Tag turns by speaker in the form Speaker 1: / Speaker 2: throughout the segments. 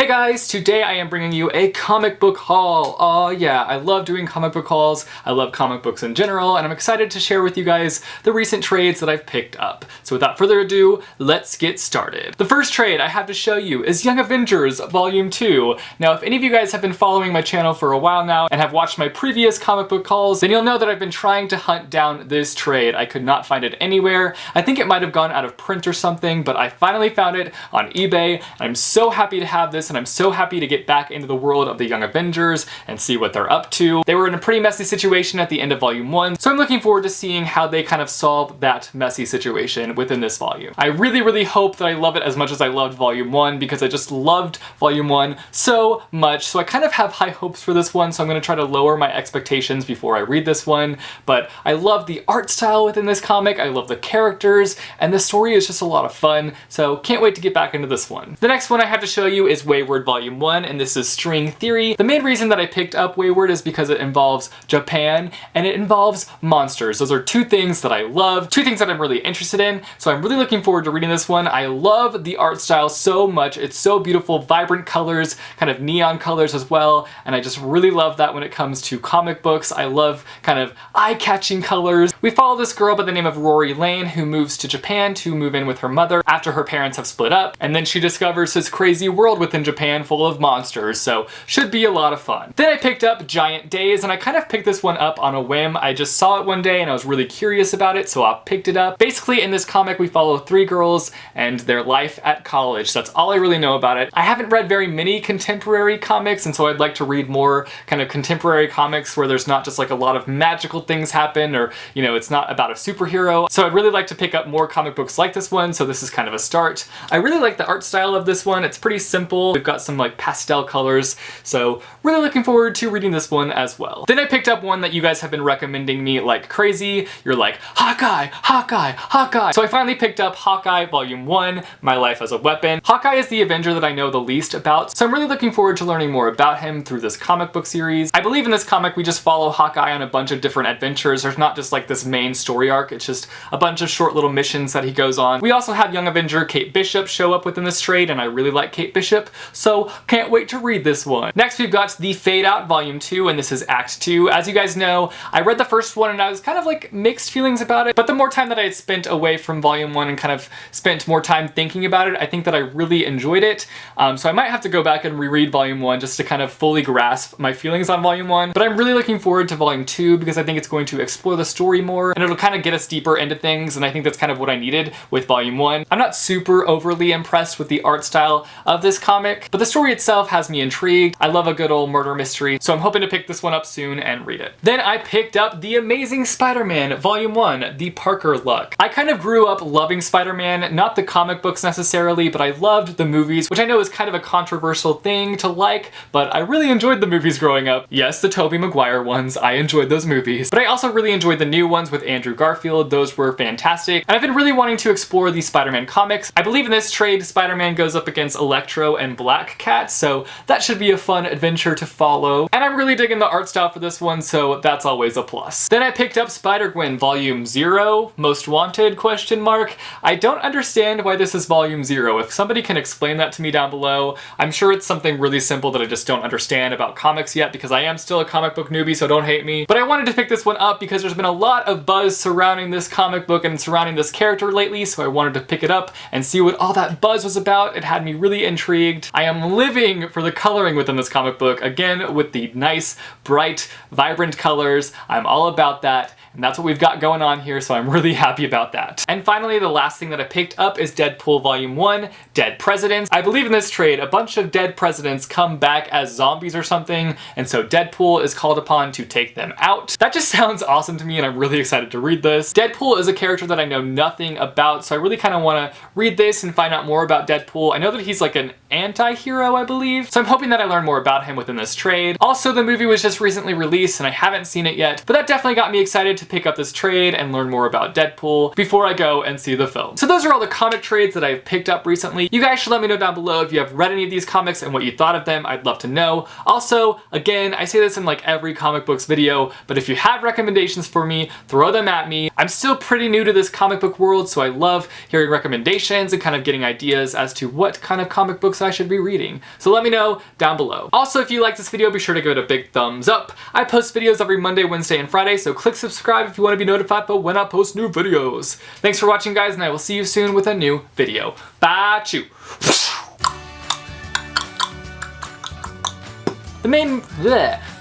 Speaker 1: guys, today I am bringing you a comic book haul. Oh yeah, I love doing comic book hauls. I love comic books in general, and I'm excited to share with you guys the recent trades that I've picked up. So without further ado, let's get started. The first trade I have to show you is Young Avengers Volume 2. Now, if any of you guys have been following my channel for a while now and have watched my previous comic book hauls, then you'll know that I've been trying to hunt down this trade. I could not find it anywhere. I think it might have gone out of print or something, but I finally found it on eBay. I'm so happy to have this, and I'm so happy to get back into the world of the Young Avengers and see what they're up to. They were in a pretty messy situation at the end of Volume 1, so I'm looking forward to seeing how they kind of solve that messy situation within this volume. I really hope that I love it as much as I loved Volume 1, because I just loved Volume 1 so much, so I kind of have high hopes for this one, so I'm going to try to lower my expectations before I read this one. But I love the art style within this comic, I love the characters, and the story is just a lot of fun, so can't wait to get back into this one. The next one I have to show you is Wayward Volume 1, and this is String Theory. The main reason that I picked up Wayward is because it involves Japan, and it involves monsters. Those are two things that I love, two things that I'm really interested in, so I'm really looking forward to reading this one. I love the art style so much. It's so beautiful, vibrant colors, kind of neon colors as well, and I just really love that when it comes to comic books. I love kind of eye-catching colors. We follow this girl by the name of Rory Lane who moves to Japan to move in with her mother after her parents have split up, and then she discovers this crazy world within Japan full of monsters, so should be a lot of fun. Then I picked up Giant Days, and I kind of picked this one up on a whim. I just saw it one day and I was really curious about it, so I picked it up. Basically, in this comic we follow three girls and their life at college. That's all I really know about it. I haven't read very many contemporary comics, and so I'd like to read more kind of contemporary comics where there's not just like a lot of magical things happen, or you know, it's not about a superhero. So I'd really like to pick up more comic books like this one, so this is kind of a start. I really like the art style of this one. It's pretty simple. We've got some like pastel colors, so really looking forward to reading this one as well. Then I picked up one that you guys have been recommending me like crazy. You're like, Hawkeye, Hawkeye, Hawkeye. So I finally picked up Hawkeye Volume 1, My Life as a Weapon. Hawkeye is the Avenger that I know the least about, so I'm really looking forward to learning more about him through this comic book series. I believe in this comic we just follow Hawkeye on a bunch of different adventures. There's not just like this main story arc, it's just a bunch of short little missions that he goes on. We also have Young Avenger Kate Bishop show up within this trade, and I really like Kate Bishop, so can't wait to read this one. Next we've got The Fade Out Volume 2, and this is Act 2. As you guys know, I read the first one and I was kind of like mixed feelings about it, but the more time that I had spent away from Volume 1 and kind of spent more time thinking about it, I think that I really enjoyed it. So I might have to go back and reread Volume 1 just to kind of fully grasp my feelings on Volume 1, but I'm really looking forward to Volume 2 because I think it's going to explore the story more, and it'll kind of get us deeper into things, and I think that's kind of what I needed with Volume 1. I'm not super overly impressed with the art style of this comic, but the story itself has me intrigued. I love a good old murder mystery, so I'm hoping to pick this one up soon and read it. Then I picked up The Amazing Spider-Man Volume 1, The Parker Luck. I kind of grew up loving Spider-Man, not the comic books necessarily, but I loved the movies, which I know is kind of a controversial thing to like, but I really enjoyed the movies growing up. Yes, the Tobey Maguire ones, I enjoyed those movies, but I also really enjoyed the new ones with Andrew Garfield. Those were fantastic, and I've been really wanting to explore the Spider-Man comics. I believe in this trade, Spider-Man goes up against Electro and Black Cat, so that should be a fun adventure to follow, and I'm really digging the art style for this one, so that's always a plus. Then I picked up Spider-Gwen Volume 0, Most Wanted, question mark. I don't understand why this is Volume 0. If somebody can explain that to me down below, I'm sure it's something really simple that I just don't understand about comics yet, because I am still a comic book newbie, so don't hate me. But I wanted to pick this one up because there's been a lot of buzz surrounding this comic book and surrounding this character lately, so I wanted to pick it up and see what all that buzz was about. It had me really intrigued. I am living for the coloring within this comic book, again with the nice, bright, vibrant colors. I'm all about that, and that's what we've got going on here, so I'm really happy about that. And finally, the last thing that I picked up is Deadpool Volume 1, Dead Presidents. I believe in this trade, a bunch of dead presidents come back as zombies or something, and so Deadpool is called upon to take them out. That just sounds awesome to me, and I'm really excited to read this. Deadpool is a character that I know nothing about, so I really kind of want to read this and find out more about Deadpool. I know that he's like an anti-hero, I believe, so I'm hoping that I learn more about him within this trade. Also, the movie was just recently released, and I haven't seen it yet, but that definitely got me excited to pick up this trade and learn more about Deadpool before I go and see the film. So those are all the comic trades that I've picked up recently. You guys should let me know down below if you have read any of these comics and what you thought of them. I'd love to know. Also, again, I say this in like every comic books video, but if you have recommendations for me, throw them at me. I'm still pretty new to this comic book world, so I love hearing recommendations and kind of getting ideas as to what kind of comic books books I should be reading. So let me know down below. Also, if you like this video, be sure to give it a big thumbs up. I post videos every Monday, Wednesday, and Friday, so click subscribe if you want to be notified about when I post new videos. Thanks for watching, guys, and I will see you soon with a new video. Bye, chew.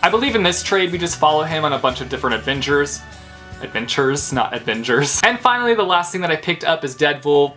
Speaker 1: I believe in this trade, we just follow him on a bunch of different adventures, not Avengers. And finally, the last thing that I picked up is Deadpool.